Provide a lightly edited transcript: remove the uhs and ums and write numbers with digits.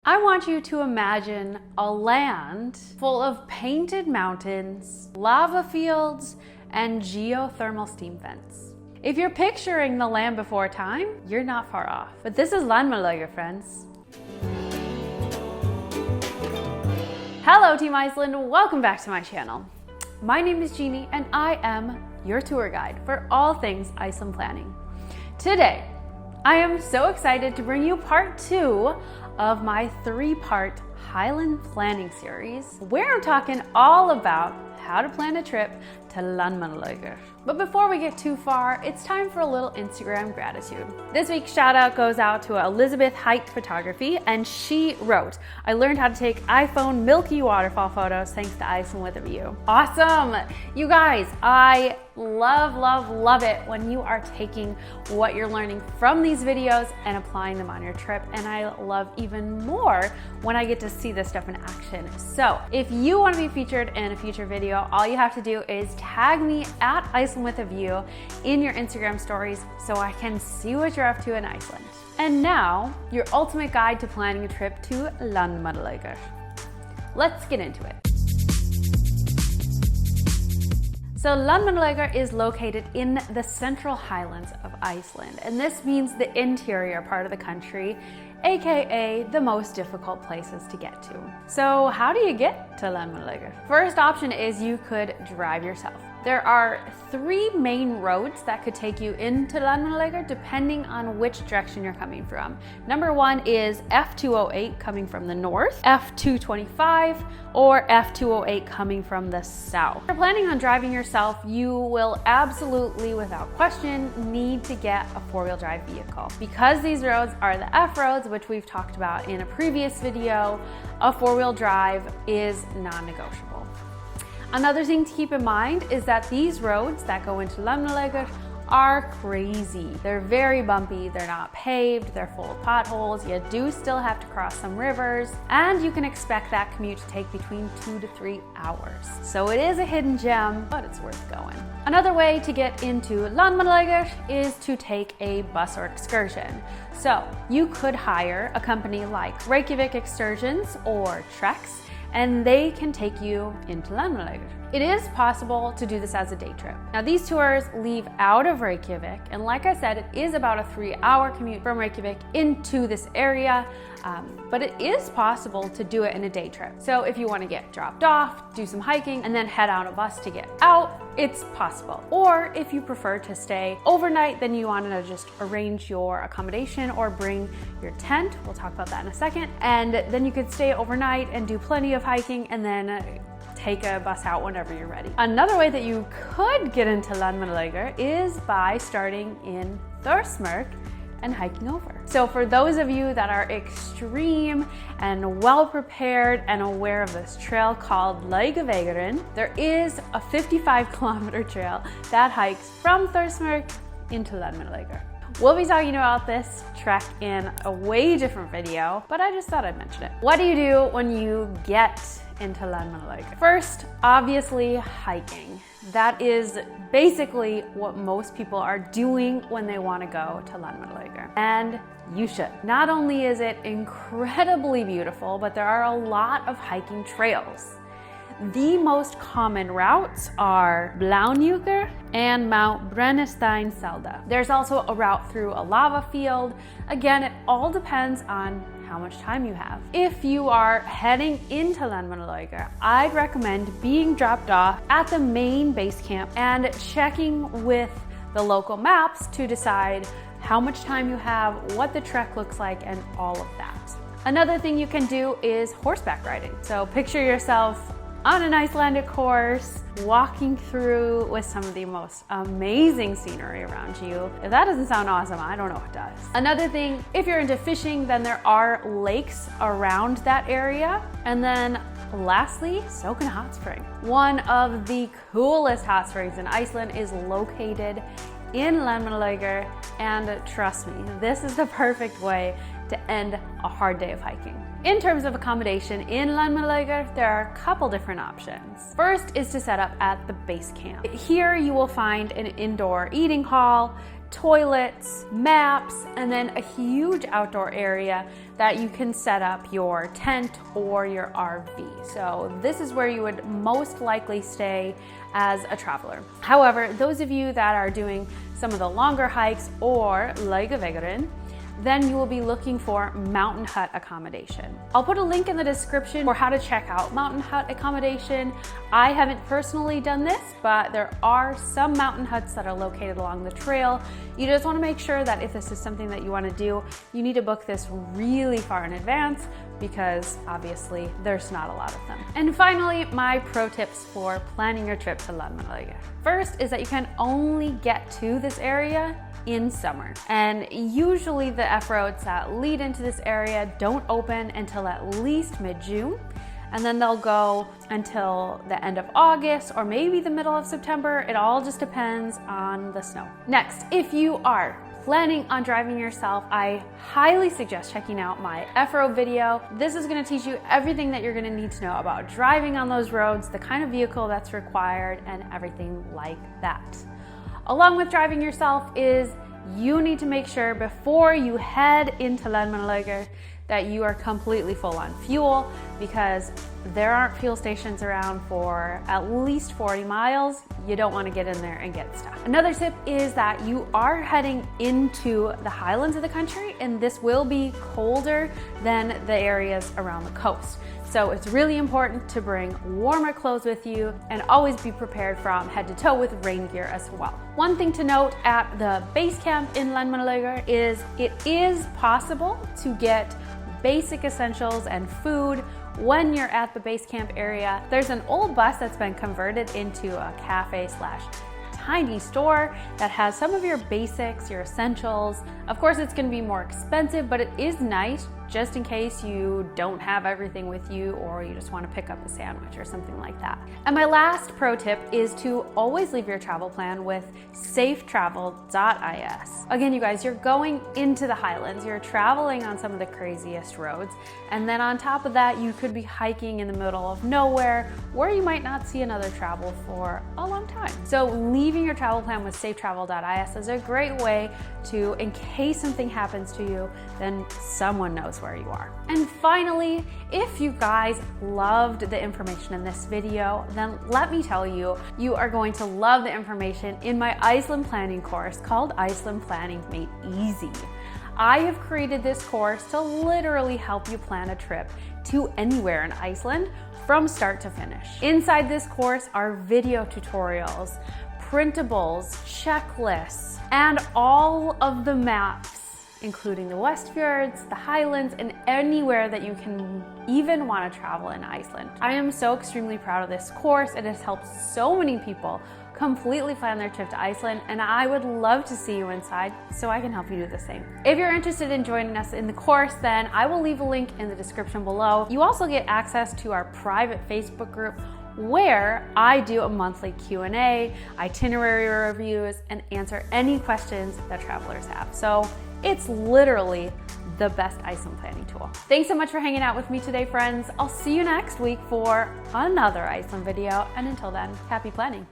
I want you to imagine a land full of painted mountains, lava fields, and geothermal steam vents. If you're picturing the land before time, you're not far off. But this is Landmannalaugar, friends. Hello Team Iceland, welcome back to my channel. My name is Jeannie and I am your tour guide for all things Iceland planning. Today, I am so excited to bring you part 2 of my 3-part Highland planning series, where I'm talking all about how to plan a trip to Landmannalaugar. But before we get too far, it's time for a little Instagram gratitude. This week's shout out goes out to Elizabeth Height Photography, and she wrote, "I learned how to take iPhone milky waterfall photos thanks to Iceland with a View." Awesome! You guys, I love it when you are taking what you're learning from these videos and applying them on your trip, and I love even more when I get to see this stuff in action. So if you want to be featured in a future video, all you have to do is tag me at Iceland with a View in your Instagram stories so I can see what you're up to in Iceland. And now, your ultimate guide to planning a trip to Landmannalaugar. Let's get into it. So Landmannalaugar is located in the central Highlands of Iceland, and this means the interior part of the country, aka the most difficult places to get to. So how do you get to Landmannalaugar? First option is you could drive yourself. There are 3 main roads that could take you into Landmannalaugar depending on which direction you're coming from. Number 1 is F208 coming from the north, F225, or F208 coming from the south. If you're planning on driving yourself, you will absolutely, without question, need to get a 4-wheel drive vehicle. Because these roads are the F roads, which we've talked about in a previous video, a 4-wheel drive is non-negotiable. Another thing to keep in mind is that these roads that go into Landmannalaugar are crazy. They're very bumpy, they're not paved, they're full of potholes, you do still have to cross some rivers, and you can expect that commute to take between 2 to 3 hours. So it is a hidden gem, but it's worth going. Another way to get into Landmannalaugar is to take a bus or excursion. So you could hire a company like Reykjavik Excursions or Treks, and they can take you into Landmannalaugar. It is possible to do this as a day trip. Now these tours leave out of Reykjavik, and like I said, it is about a 3-hour commute from Reykjavik into this area, but it is possible to do it in a day trip. So if you want to get dropped off, do some hiking, and then head on a bus to get out, it's possible. Or if you prefer to stay overnight, then you want to just arrange your accommodation or bring your tent. We'll talk about that in a second. And then you could stay overnight and do plenty of hiking and then take a bus out whenever you're ready. Another way that you could get into Landmannalaugar is by starting in Þórsmörk and hiking over. So for those of you that are extreme and well prepared and aware of this trail called Laugavegurinn, there is a 55-kilometer trail that hikes from Þórsmörk into Landmannalaugar. We'll be talking about this trek in a way different video, but I just thought I'd mention it. What do you do when you get into Landmannalaugar? First, obviously hiking. That is basically what most people are doing when they want to go to Landmannalaugar. And you should. Not only is it incredibly beautiful, but there are a lot of hiking trails. The most common routes are Bláhnjúkur and Mount Brennisteinsselda. There's also a route through a lava field. Again, it all depends on how much time you have. If you are heading into Landmannalaugar, I'd recommend being dropped off at the main base camp and checking with the local maps to decide how much time you have, what the trek looks like, and all of that. Another thing you can do is horseback riding. So picture yourself on an Icelandic horse, walking through with some of the most amazing scenery around you. If that doesn't sound awesome, I don't know what does. Another thing, if you're into fishing, then there are lakes around that area. And then lastly, soak in a hot spring. One of the coolest hot springs in Iceland is located in Landmannalaugar, and trust me, this is the perfect way to end a hard day of hiking. In terms of accommodation in Landmannalaugar, there are a couple different options. First is to set up at the base camp. Here you will find an indoor eating hall, toilets, maps, and then a huge outdoor area that you can set up your tent or your RV. So this is where you would most likely stay as a traveler. However, those of you that are doing some of the longer hikes or Lagervägen, then you will be looking for mountain hut accommodation. I'll put a link in the description for how to check out mountain hut accommodation. I haven't personally done this, but there are some mountain huts that are located along the trail. You just want to make sure that if this is something that you want to do, you need to book this really far in advance because obviously there's not a lot of them. And finally, my pro tips for planning your trip to Landmannalaugar. First is that you can only get to this area in summer. And usually the F-roads that lead into this area don't open until at least mid-June. And then they'll go until the end of August or maybe the middle of September. It all just depends on the snow. Next, if you are planning on driving yourself, I highly suggest checking out my F-road video. This is going to teach you everything that you're going to need to know about driving on those roads, the kind of vehicle that's required, and everything like that. Along with driving yourself is you need to make sure before you head into Landmannalaugar that you are completely full on fuel, because there aren't fuel stations around for at least 40 miles. You don't want to get in there and get stuck. Another tip is that you are heading into the highlands of the country, and this will be colder than the areas around the coast. So it's really important to bring warmer clothes with you and always be prepared from head to toe with rain gear as well. One thing to note at the base camp in Landmannalaugar is it is possible to get basic essentials and food when you're at the base camp area. There's an old bus that's been converted into a cafe / tiny store that has some of your basics, your essentials. Of course, it's going to be more expensive, but it is nice just in case you don't have everything with you or you just want to pick up a sandwich or something like that. And my last pro tip is to always leave your travel plan with safetravel.is. Again, you guys, you're going into the Highlands, you're traveling on some of the craziest roads, and then on top of that, you could be hiking in the middle of nowhere where you might not see another travel for a long time. So leaving your travel plan with safetravel.is is a great way to, in case something happens to you, then someone knows where you are. And finally, if you guys loved the information in this video, then let me tell you, you are going to love the information in my Iceland planning course called Iceland Planning Made Easy. I have created this course to literally help you plan a trip to anywhere in Iceland from start to finish. Inside this course are video tutorials, printables, checklists, and all of the maps, including the Westfjords, the Highlands, and anywhere that you can even want to travel in Iceland. I am so extremely proud of this course. It has helped so many people completely plan their trip to Iceland, and I would love to see you inside so I can help you do the same. If you're interested in joining us in the course, then I will leave a link in the description below. You also get access to our private Facebook group where I do a monthly Q&A, itinerary reviews, and answer any questions that travelers have. So it's literally the best Iceland planning tool. Thanks so much for hanging out with me today, friends. I'll see you next week for another Iceland video, and until then, happy planning.